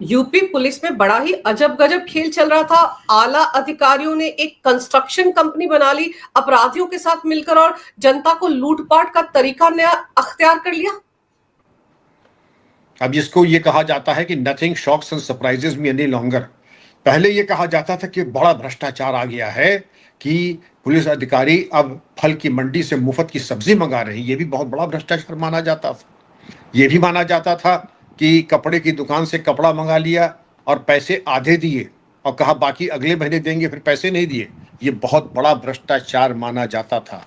UP police में बड़ा ही अजब गजब खेल चल रहा था। आला अधिकारियों ने एक कंस्ट्रक्शन कंपनी बना ली अपराधियों के साथ मिलकर और जनता को लूटपाट का तरीका नया अख्तियार कर लिया। अब इसको ये कहा जाता है कि nothing shocks and surprises me any longer. पहले ये कहा जाता था कि बड़ा भ्रष्टाचार आ गया है कि पुलिस अधिकारी अब फल की मंडी से मुफ्त की सब्जी मंगा रहे हैं। ये भी बहुत बड़ा भ्रष्टाचार माना जाता था। ये भी माना जाता था कि कपड़े की दुकान से कपड़ा मंगा लिया और पैसे आधे दिए और कहा बाकी अगले महीने देंगे, फिर पैसे नहीं दिए। ये बहुत बड़ा भ्रष्टाचार माना जाता था।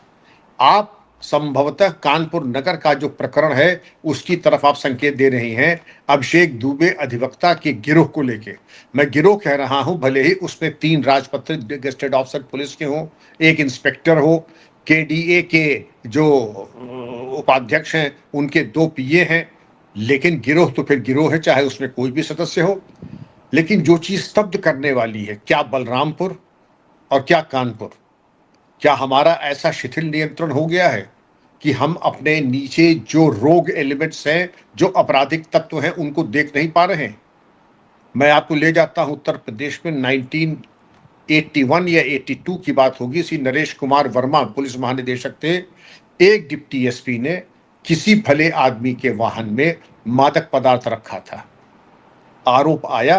आप संभवतः कानपुर नगर का जो प्रकरण है उसकी तरफ आप संकेत दे रही हैं। अभिषेक दुबे अधिवक्ता के गिरोह को लेके मैं गिरोह कह रहा हूं, भले ही उसमें 3 राजपत्रित गेस्टेड ऑफिसर पुलिस के हों, एक इंस्पेक्टर हो, केडीए के जो उपाध्यक्ष हैं उनके 2 पीए हैं, लेकिन गिरोह तो फिर गिरोह है, चाहे उसमें कोई भी सदस्य हो। लेकिन जो चीज स्तब्ध करने वाली है, क्या बलरामपुर और क्या कानपुर, क्या हमारा ऐसा शिथिल नियंत्रण हो गया है कि हम अपने नीचे जो रोग एलिमेंट्स हैं, जो आपराधिक तत्व हैं, उनको देख नहीं पा रहे हैं? मैं आपको ले जाता हूं उत्तर प्रदेश में 1981 या 82 की बात होगी। श्री नरेश कुमार वर्मा पुलिस महानिदेशक थे। एक डिप्टी एसपी ने किसी भले आदमी के वाहन में मादक पदार्थ रखा था। आरोप आया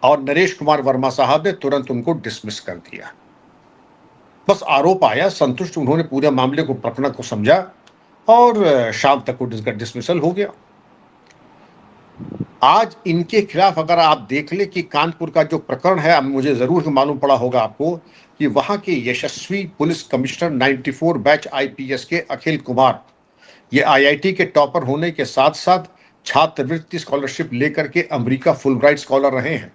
और नरेश कुमार वर्मा साहब ने तुरंत उनको डिसमिस कर दिया। बस आरोप आया, संतुष्ट उन्होंने पूरे मामले को, प्रकरण को समझा और शाम तक को डिसमिसल हो गया। आज इनके खिलाफ अगर आप देख ले कि कानपुर का जो प्रकरण है, अब मुझे जरूर मालूम पड़ा होगा आपको कि वहां के यशस्वी पुलिस कमिश्नर 94 बैच आईपीएस के अखिल कुमार, ये आईआईटी के टॉपर होने के साथ साथ छात्रवृत्ति स्कॉलरशिप लेकर के अमेरिका फुलब्राइट स्कॉलर रहे हैं।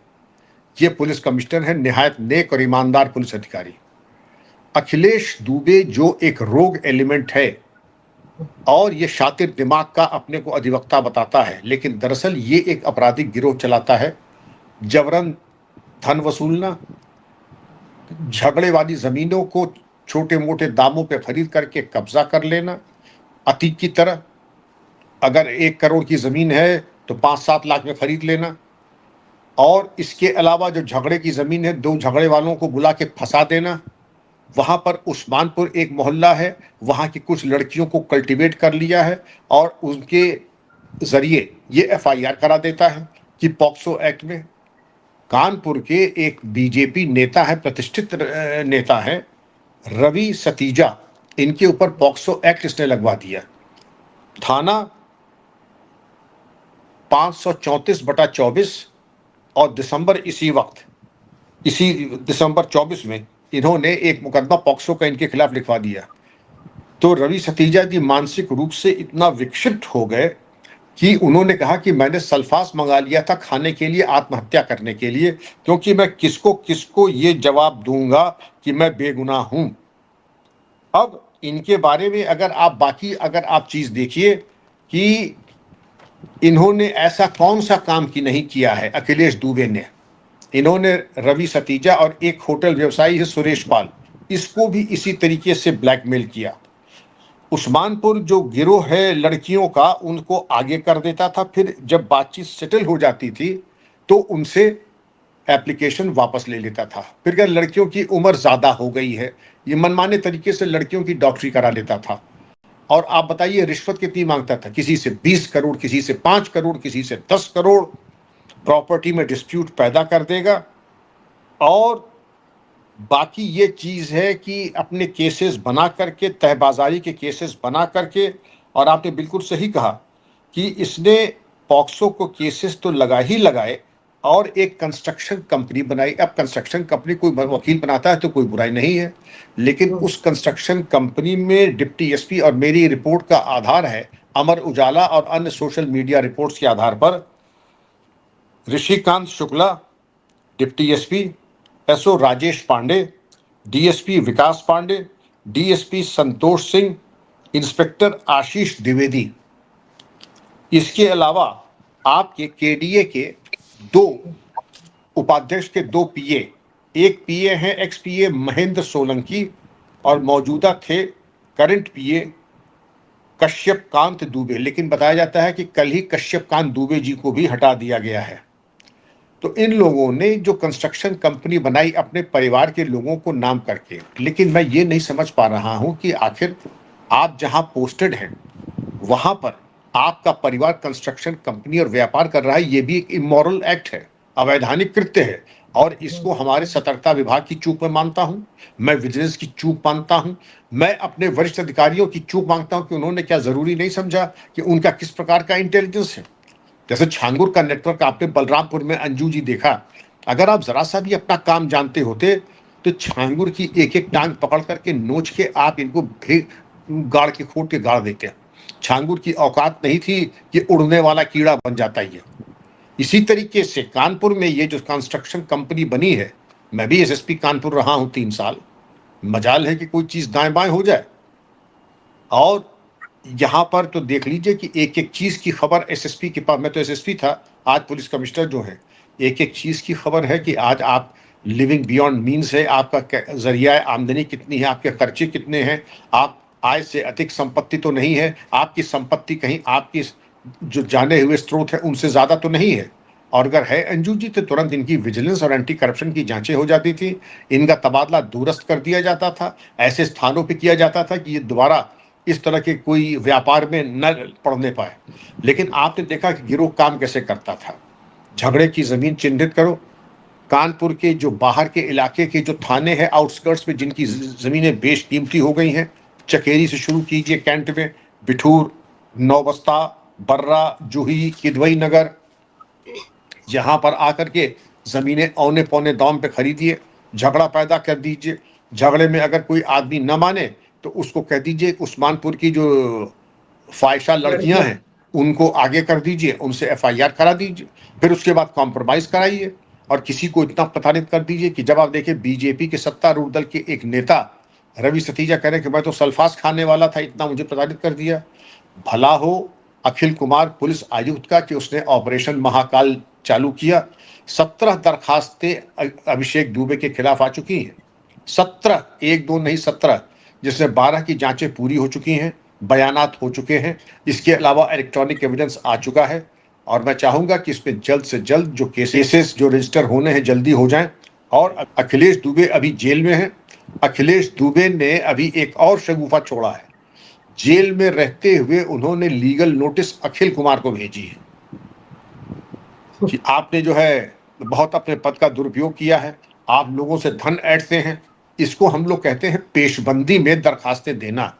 ये पुलिस कमिश्नर है, निहायत नेक और ईमानदार पुलिस अधिकारी। अखिलेश दुबे जो एक रोग एलिमेंट है और ये शातिर दिमाग का अपने को अधिवक्ता बताता है, लेकिन दरअसल ये एक आपराधिक गिरोह चलाता है। जबरन धन वसूलना, झगड़े वाली जमीनों को छोटे मोटे दामों पे खरीद करके कब्जा कर लेना, अतीक की तरह। अगर 1 करोड़ की जमीन है तो 5-7 लाख में खरीद लेना। और इसके अलावा जो झगड़े की जमीन है, 2 झगड़े वालों को बुला के फंसा देना। वहां पर उस्मानपुर एक मोहल्ला है, वहां की कुछ लड़कियों को कल्टीवेट कर लिया है और उनके जरिए ये एफआईआर करा देता है कि पॉक्सो एक्ट में। कानपुर के एक बीजेपी नेता है, प्रतिष्ठित नेता है, रवि सतीजा, इनके ऊपर पॉक्सो एक्ट इसने लगवा दिया। थाना 534/24 और इसी दिसंबर 24 में इन्होंने एक मुकदमा पॉक्सो का इनके खिलाफ लिखवा दिया। तो रवि सतीजा जी मानसिक रूप से इतना विक्षिप्त हो गए कि उन्होंने कहा कि मैंने सल्फास मंगा लिया था खाने के लिए, आत्महत्या करने के लिए, क्योंकि मैं किसको किसको ये जवाब दूंगा कि मैं बेगुनाह हूं। अब इनके बारे में अगर आप चीज देखिए कि इन्होंने ऐसा कौन सा काम की नहीं किया है अखिलेश दुबे ने। इन्होंने रवि सतीजा और एक होटल व्यवसायी है सुरेश पाल, इसको भी इसी तरीके से ब्लैकमेल किया। उस्मानपुर जो गिरोह है लड़कियों का, उनको आगे कर देता था, फिर जब बातचीत सेटल हो जाती थी तो उनसे एप्लीकेशन वापस ले लेता था। फिर क्या, लड़कियों की उम्र ज्यादा हो गई है, ये मनमाने तरीके से लड़कियों की डॉक्टरी करा लेता था। और आप बताइए रिश्वत कितनी मांगता था, किसी से 20 करोड़, किसी से 5 करोड़, किसी से 10 करोड़। प्रॉपर्टी में डिस्प्यूट पैदा कर देगा। और बाकी ये चीज है कि अपने केसेस बना करके, तहबाजारी के केसेस बना करके, और आपने बिल्कुल सही कहा कि इसने पॉक्सो को केसेस तो लगा ही लगाए और एक कंस्ट्रक्शन कंपनी बनाई। अब कंस्ट्रक्शन कंपनी कोई वकील बनाता है तो कोई बुराई नहीं है, लेकिन उस कंस्ट्रक्शन कंपनी में डिप्टी एसपी, और मेरी रिपोर्ट का आधार है अमर उजाला और अन्य सोशल मीडिया रिपोर्ट्स के आधार पर, Rishikant Shukla deputy SP, SO Rajesh Pande, DSP Vikas Pande, DSP Santosh Singh, inspector Ashish Dwivedi. इसके अलावा आपके केडीए के 2 उपाध्यक्ष के 2 पीए, एक पीए हैं एक्स पीए महेंद्र सोलंकी और मौजूदा थे करंट पीए कश्यप कांत दुबे, लेकिन बताया जाता है कि कल ही कश्यप कांत दुबे जी को भी हटा दिया गया है। तो इन लोगों ने जो कंस्ट्रक्शन कंपनी बनाई अपने परिवार के लोगों को नाम करके, लेकिन मैं ये नहीं समझ पा रहा हूं कि आखिर आप जहां पोस्टेड हैं वहां पर आपका परिवार कंस्ट्रक्शन कंपनी और व्यापार कर रहा है, ये भी एक इमोरल एक्ट है, अवैधानिक कृत्य है। और इसको हमारे सतर्कता विभाग की चूक में मानता हूं, मैं विजिलेंस की चूक मानता हूं, मैं अपने वरिष्ठ अधिकारियों की चूक मांगता हूं कि उन्होंने क्या जरूरी नहीं समझा कि उनका किस प्रकार का इंटेलिजेंस है। जैसे छांगुर का नेटवर्क आपने बलरामपुर में अंजू जी देखा, अगर आप जरा सा भी अपना काम जानते होते तो छांगुर की एक एक टांग पकड़ करके नोच के आप इनको गाड़ के खोट के गाड़ देते। छांगुर की औकात नहीं थी कि उड़ने वाला कीड़ा बन जाता ही है। इसी तरीके से कानपुर में ये जो कंस्ट्रक्शन कंपनी बनी है, मैं भी एसएसपी कानपुर रहा हूं 3 साल, मजाल है कि कोई चीज दाएं बाएं हो जाए। और यहां पर तो देख लीजिए कि एक एक चीज की खबर एसएसपी के पास, मैं तो एसएसपी था, आज पुलिस कमिश्नर जो है, एक एक चीज की खबर है कि आज आप लिविंग बियॉन्ड मीन्स है, आपका जरिया आमदनी कितनी है, आपके खर्चे कितने हैं, आप आय से अधिक संपत्ति तो नहीं है, आपकी संपत्ति कहीं आपकी जो जाने हुए स्रोत है उनसे ज्यादा तो नहीं है। और अगर है अंजू जी तो तुरंत इनकी विजिलेंस और एंटी करप्शन की जांचें हो जाती थी, इनका तबादला दूरस्थ कर दिया जाता था, ऐसे स्थानों पर किया जाता था कि ये दोबारा इस तरह के कोई व्यापार में न पड़ने पाए। लेकिन आपने देखा कि गिरोह काम कैसे करता था। झगड़े की जमीन चिन्हित करो, कानपुर के जो बाहर के इलाके के जो थाने हैं आउटस्कर्ट्स में, जिनकी जमीनें बेशकीमती हो गई हैं, चकेरी से शुरू कीजिए कैंट में, बिठूर, नौबस्ता, बर्रा, जूही, किदवई नगर, यहां पर आकर के जमीनें औने पौने दाम पे खरीदिए, झगड़ा पैदा कर दीजिए। झगड़े में अगर कोई आदमी न माने तो उसको कह दीजिए उस्मानपुर की जो फाहिशा लड़कियां हैं उनको आगे कर दीजिए, उनसे एफआईआर करा दीजिए, फिर उसके बाद कॉम्प्रोमाइज कराइए। और किसी को इतना प्रताड़ित कर दीजिए कि जब आप देखिए बीजेपी के सत्तारूढ़ दल के एक नेता रवि सतीजा कह रहे कि मैं तो सल्फास खाने वाला था, इतना मुझे प्रताड़ित कर दिया। भला हो अखिल कुमार पुलिस आयुक्त का कि उसने ऑपरेशन महाकाल चालू किया। 17 दरखास्तें अभिषेक दुबे के खिलाफ आ चुकी हैं, 17, एक दो नहीं 17, जिसमें 12 की जांचें पूरी हो चुकी हैं, बयानात हो चुके हैं, इसके अलावा इलेक्ट्रॉनिक एविडेंस आ चुका है। और मैं चाहूंगा कि इस पे जल्द से जल्द जो केसेस जो रजिस्टर होने हैं जल्दी हो जाएं। और अखिलेश दुबे अभी जेल में है। अखिलेश दुबे ने अभी एक और शगुफा छोड़ा है, जेल में रहते हुए उन्होंने लीगल नोटिस अखिल कुमार को भेजी है कि आपने जो है बहुत अपने पद का दुरुपयोग किया है, आप लोगों से धन ऐंठते हैं। इसको हम लोग कहते हैं पेशबंदी में दरखास्तें देना।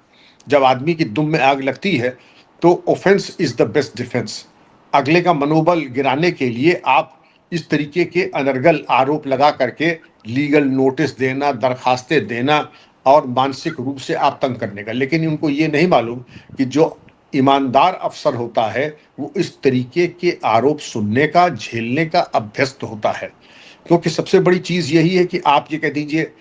जब आदमी की दुम में आग लगती है तो offence is the best defence. अगले का मनोबल गिराने के लिए आप इस तरीके के अनर्गल आरोप लगा करके लीगल नोटिस देना, दरखास्तें देना और मानसिक रूप से आप तंग करने का। लेकिन उनको ये नहीं मालूम कि जो ईमानदार अफसर होता है वो इस तरीके के आरोप सुनने का, झेलने का अभ्यस्त होता है। क्योंकि सबसे बड़ी चीज यही है कि आप ये कह दीजिए,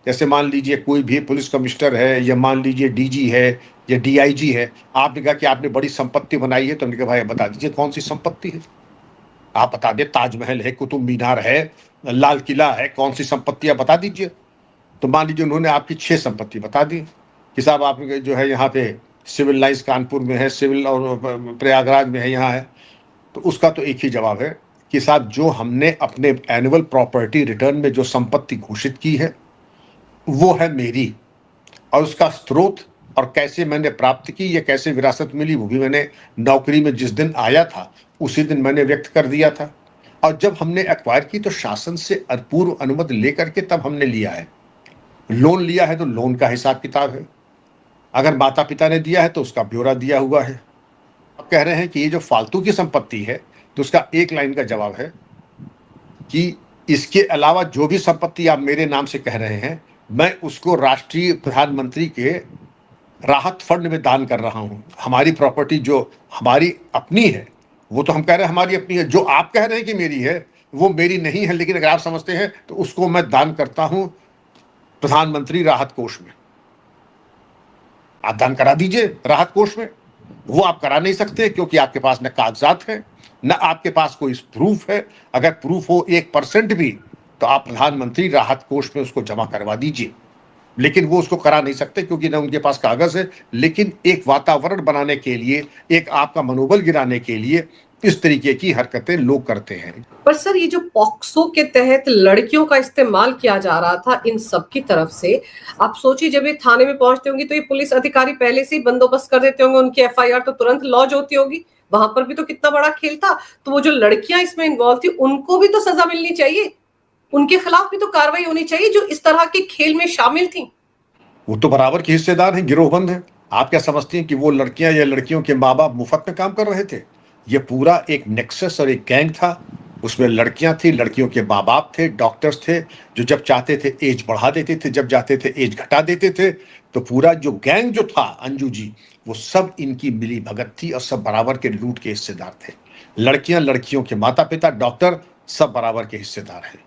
जैसे मान लीजिए कोई भी पुलिस कमिश्नर है या मान लीजिए डीजी है या डीआईजी है, आपने कहा कि आपने बड़ी संपत्ति बनाई है, तो हमने कहा भाई बता दीजिए कौन सी संपत्ति है, आप बता दें, ताजमहल है, कुतुब मीनार है, लाल किला है, कौन सी संपत्ति आप बता दीजिए। तो मान लीजिए उन्होंने आपकी 6 संपत्ति बता दी कि साहब आप जो है यहाँ पे सिविल लाइंस कानपुर में है, सिविल और प्रयागराज में है, यहाँ है। तो उसका तो एक ही जवाब है कि साहब जो हमने अपने एनुअल प्रॉपर्टी रिटर्न में जो संपत्ति घोषित की है वो है मेरी, और उसका स्रोत और कैसे मैंने प्राप्त की या कैसे विरासत मिली वो भी मैंने नौकरी में जिस दिन आया था उसी दिन मैंने व्यक्त कर दिया था। और जब हमने एक्वायर की तो शासन से पूर्व अनुमति लेकर के तब हमने लिया है। लोन लिया है तो लोन का हिसाब किताब है, अगर माता पिता ने दिया है तो उसका ब्यौरा दिया हुआ है। अब कह रहे हैं कि ये जो फालतू की संपत्ति है, तो उसका एक लाइन का जवाब है कि इसके अलावा जो भी संपत्ति आप मेरे नाम से कह रहे हैं, मैं उसको राष्ट्रीय प्रधानमंत्री के राहत फंड में दान कर रहा हूं। हमारी प्रॉपर्टी जो हमारी अपनी है वो तो हम कह रहे हैं हमारी अपनी है, जो आप कह रहे हैं कि मेरी है वो मेरी नहीं है, लेकिन अगर आप समझते हैं तो उसको मैं दान करता हूं प्रधानमंत्री राहत कोष में। आप दान करा दीजिए राहत कोष में। वो आप करा नहीं सकते क्योंकि आपके पास न कागजात है न आपके पास कोई प्रूफ है। अगर प्रूफ हो 1% भी तो आप प्रधानमंत्री राहत कोष में उसको जमा करवा दीजिए। लेकिन वो उसको करा नहीं सकते क्योंकि ना उनके पास कागज है। लेकिन एक वातावरण बनाने के लिए, एक आपका मनोबल गिराने के लिए इस तरीके की हरकतें लोग करते हैं। पर सर ये जो पॉक्सो के तहत लड़कियों का इस्तेमाल किया जा रहा था इन सब की तरफ से, आप सोचिए जब ये थाने में पहुंचते होंगे तो ये पुलिस अधिकारी पहले से ही बंदोबस्त कर देते होंगे, उनकी एफआईआर तो तुरंत लॉन्च होती होगी। वहां पर भी तो कितना बड़ा खेल था। तो वो जो लड़कियां इसमें इन्वॉल्व थी उनको भी तो सजा मिलनी चाहिए, उनके खिलाफ भी तो कार्रवाई होनी चाहिए जो इस तरह के खेल में शामिल थी। वो तो बराबर के हिस्सेदार हैं, गिरोहबंद हैं। आप क्या समझती हैं कि वो लड़कियां या लड़कियों के माँ बाप मुफ्त में काम कर रहे थे? ये पूरा एक नेक्सस और एक गैंग था। उसमें लड़कियां थी, लड़कियों के माँ बाप थे, डॉक्टर्स थे जो जब चाहते थे एज बढ़ा देते थे, जब चाहते थे एज घटा देते थे। तो पूरा जो गैंग जो था अंजू जी, वो सब इनकी मिली भगत थी और सब बराबर के लूट के हिस्सेदार थे। लड़कियां, लड़कियों के माता पिता, डॉक्टर सब बराबर के हिस्सेदार हैं।